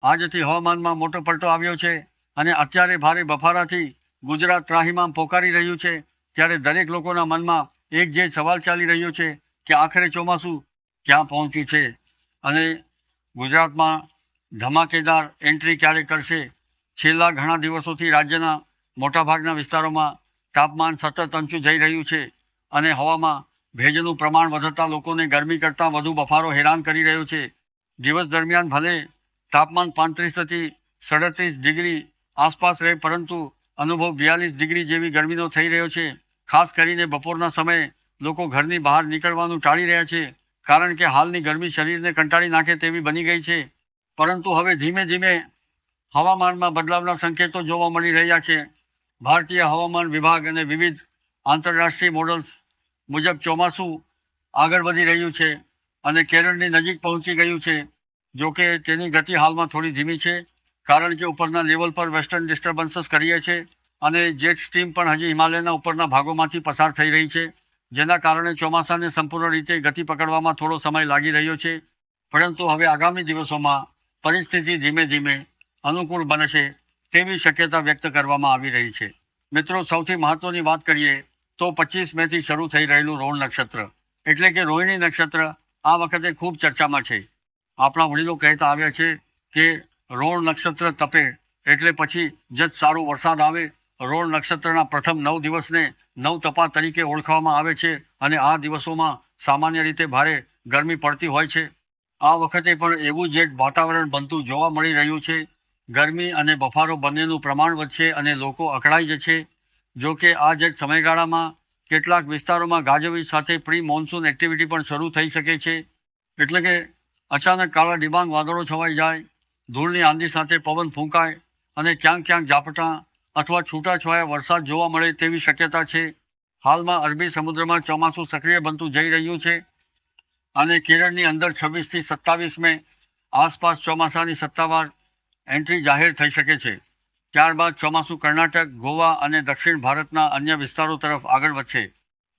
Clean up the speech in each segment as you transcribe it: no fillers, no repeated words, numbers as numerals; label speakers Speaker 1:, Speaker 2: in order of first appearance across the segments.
Speaker 1: આજથી હવામાનમાં મોટો પલટો આવ્યો છે અને અત્યારે ભારે બફારાથી ગુજરાત ત્રાહિમામ પોકારી રહ્યું છે, ત્યારે દરેક લોકોના મનમાં એક જે સવાલ ચાલી રહ્યો છે કે આખરે ચોમાસું ક્યાં પહોંચ્યું છે અને ગુજરાતમાં ધમાકેદાર એન્ટ્રી ક્યારે કરશે. છેલ્લા ઘણા દિવસોથી રાજ્યના મોટાભાગના વિસ્તારોમાં તાપમાન સતત ઊંચું જઈ રહ્યું છે અને હવામાં ભેજનું પ્રમાણ વધતા લોકોને ગરમી કરતાં વધુ બફારો હેરાન કરી રહ્યો છે. દિવસ દરમિયાન ભલે તાપમાન 35થી 37 ડિગ્રી આસપાસ રહે, પરંતુ અનુભવ 42 ડિગ્રી જેવી ગરમીનો થઈ રહ્યો છે. ખાસ કરીને બપોરના સમયે લોકો ઘરની બહાર નીકળવાનું ટાળી રહ્યા છે, કારણ કે હાલની ગરમી શરીરને કંટાળી નાખે તેવી બની ગઈ છે. પરંતુ હવે ધીમે ધીમે હવામાનમાં બદલાવના સંકેતો જોવા મળી રહ્યા છે. ભારતીય હવામાન વિભાગ અને વિવિધ આંતરરાષ્ટ્રીય મોડલ્સ મુજબ ચોમાસું આગળ વધી રહ્યું છે અને કેરળની નજીક પહોંચી ગયું છે. જોકે તેની ગતિ હાલમાં થોડી ધીમી છે, કારણ કે ઉપરના લેવલ પર વેસ્ટર્ન ડિસ્ટર્બન્સીસ કરીએ છે અને જેટ સ્ટ્રીમ પણ હજી હિમાલયના ઉપરના ભાગોમાંથી પસાર થઈ રહી છે, જેના કારણે ચોમાસાને સંપૂર્ણ રીતે ગતિ પકડવામાં થોડો સમય લાગી રહ્યો છે. પરંતુ હવે આગામી દિવસોમાં પરિસ્થિતિ ધીમે ધીમે અનુકૂળ બનશે તેવી શક્યતા વ્યક્ત કરવામાં આવી રહી છે. મિત્રો, સૌથી મહત્વની વાત કરીએ તો 25 મેથી શરૂ થઈ રહેલું રોહિણી નક્ષત્ર એટલે કે રોહિણી નક્ષત્ર આ વખતે ખૂબ ચર્ચામાં છે. આપણા વડીલો કહેતા આવ્યા છે કે રોણ નક્ષત્ર તપે એટલે પછી જ સારો વરસાદ આવે. રોણ નક્ષત્રના પ્રથમ 9 દિવસને નવતપા તરીકે ઓળખવામાં આવે છે અને આ દિવસોમાં સામાન્ય રીતે ભારે ગરમી પડતી હોય છે. આ વખતે પણ એવું જ એક વાતાવરણ બનતું જોવા મળી રહ્યું છે. ગરમી અને બફારો બંનેનું પ્રમાણ વધશે અને લોકો અકળાઈ જશે. જો કે આ જ સમયગાળામાં કેટલાક વિસ્તારોમાં ગાજવીજ સાથે પ્રી મોન્સૂન એક્ટિવિટી પણ શરૂ થઈ શકે છે. એટલે કે અચાનક કાળા ડિબાંગ વાદળો છવાઈ જાય, ધૂળની આંધી સાથે પવન ફૂંકાય અને ક્યાંક ક્યાંક ઝાપટાં અથવા છૂટાછવાયા વરસાદ જોવા મળે તેવી શક્યતા છે. હાલમાં અરબી સમુદ્રમાં ચોમાસું સક્રિય બનતું જઈ રહ્યું છે અને કેરળની અંદર 26થી 27 મે આસપાસ ચોમાસાની સત્તાવાર એન્ટ્રી જાહેર થઈ શકે છે. ત્યારબાદ ચોમાસું કર્ણાટક, ગોવા અને દક્ષિણ ભારતના અન્ય વિસ્તારો તરફ આગળ વધશે.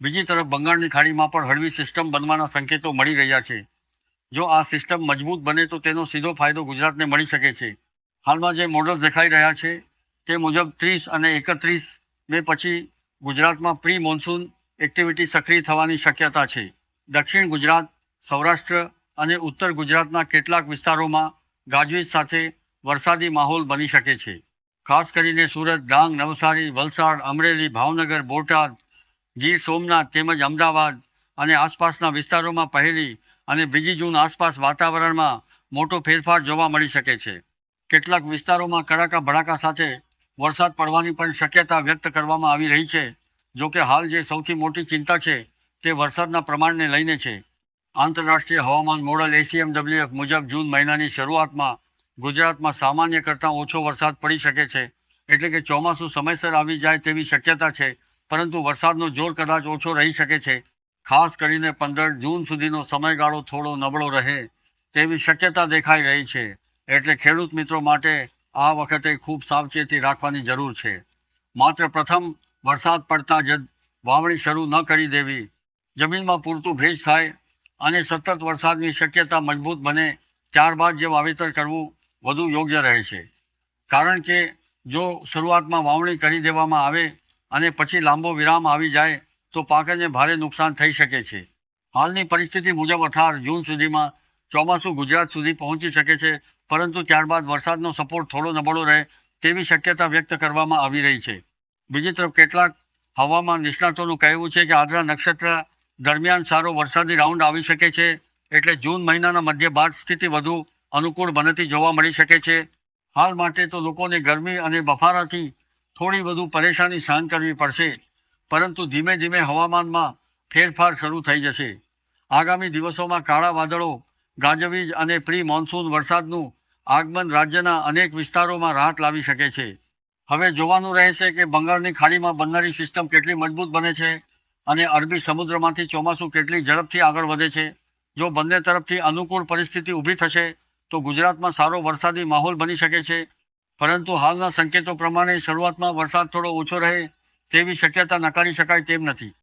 Speaker 1: બીજી તરફ બંગાળની ખાડીમાં પણ હળવી સિસ્ટમ બનવાના સંકેતો મળી રહ્યા છે. જો આ સિસ્ટમ મજબૂત બને તો તેનો સીધો ફાયદો ગુજરાતને મળી શકે છે. હાલમાં જે મોડલ દેખાઈ રહ્યા છે તે મુજબ 30 અને 31 મે પછી ગુજરાતમાં પ્રી મોન્સૂન એક્ટિવિટી સક્રિય થવાની શક્યતા છે. દક્ષિણ ગુજરાત, સૌરાષ્ટ્ર અને ઉત્તર ગુજરાતના કેટલાક વિસ્તારોમાં ગાજવીજ સાથે વરસાદી માહોલ બની શકે છે. ખાસ કરીને સુરત, ડાંગ, નવસારી, વલસાડ, અમરેલી, ભાવનગર, બોટાદ, ગીર સોમનાથ તેમજ અમદાવાદ અને આસપાસના વિસ્તારોમાં 1 અને 2 જૂન આસપાસ વાતાવરણમાં મોટો ફેરફાર જોવા મળી શકે છે. કેટલાક વિસ્તારોમાં કડાકા ભડાકા સાથે વરસાદ પડવાની પણ શક્યતા વ્યક્ત કરવામાં આવી રહી છે. જો કે હાલ જે સૌથી મોટી ચિંતા છે તે વરસાદના પ્રમાણને લઈને છે. આંતરરાષ્ટ્રીય હવામાન મોડલ ACMWF મુજબ જૂન મહિનાની શરૂઆતમાં ગુજરાતમાં સામાન્ય કરતાં ઓછો વરસાદ પડી શકે છે. એટલે કે ચોમાસું સમયસર આવી જાય તેવી શક્યતા છે, પરંતુ વરસાદનો જોર કદાચ ઓછો રહી શકે છે. ખાસ કરીને 15 જૂન સુધીનો સમયગાળો થોડો નબળો રહે તેવી શક્યતા દેખાઈ રહી છે. એટલે ખેડૂત મિત્રો માટે આ વખતે ખૂબ સાવચેતી રાખવાની જરૂર છે. માત્ર પ્રથમ વરસાદ પડતા જ વાવણી શરૂ ન કરી દેવી. જમીનમાં પૂરતું ભેજ થાય અને સતત વરસાદની શક્યતા મજબૂત બને ત્યારબાદ જે વાવેતર કરવું વધુ યોગ્ય રહે છે. કારણ કે જો શરૂઆતમાં વાવણી કરી દેવામાં આવે અને પછી લાંબો વિરામ આવી જાય તો પાકને ભારે નુકસાન થઈ શકે છે. હાલની પરિસ્થિતિ મુજબ 18 જૂન સુધીમાં ચોમાસું ગુજરાત સુધી પહોંચી શકે છે, પરંતુ ત્યારબાદ વરસાદનો સપોર્ટ થોડો નબળો રહે તેવી શક્યતા વ્યક્ત કરવામાં આવી રહી છે. બીજી તરફ કેટલાક હવામાન નિષ્ણાતોનું કહેવું છે કે આદ્રા નક્ષત્ર દરમિયાન સારો વરસાદી રાઉન્ડ આવી શકે છે. એટલે જૂન મહિનાના મધ્ય બાદ સ્થિતિ વધુ અનુકૂળ બનતી જોવા મળી શકે છે. હાલ માટે તો લોકોને ગરમી અને બફારાથી થોડી વધુ પરેશાની સહન કરવી પડશે, પરંતુ ધીમે ધીમે હવામાનમાં ફેરફાર શરૂ થઈ જશે. આગામી દિવસોમાં કાળા વાદળો, ગાજવીજ અને પ્રી મોન્સૂન વરસાદનું આગમન રાજ્યના અનેક વિસ્તારોમાં રાહત લાવી શકે છે. હવે જોવાનું રહેશે કે બંગાળની ખાડીમાં બનનારી સિસ્ટમ કેટલી મજબૂત બને છે અને અરબી સમુદ્રમાંથી ચોમાસું કેટલી ઝડપથી આગળ વધે છે. જો બંને તરફથી અનુકૂળ પરિસ્થિતિ ઊભી થશે તો ગુજરાતમાં સારો વરસાદી માહોલ બની શકે છે. પરંતુ હાલના સંકેતો પ્રમાણે શરૂઆતમાં વરસાદ થોડો ઓછો રહે તેવી શક્યતા નકારી શકાય તેમ નથી.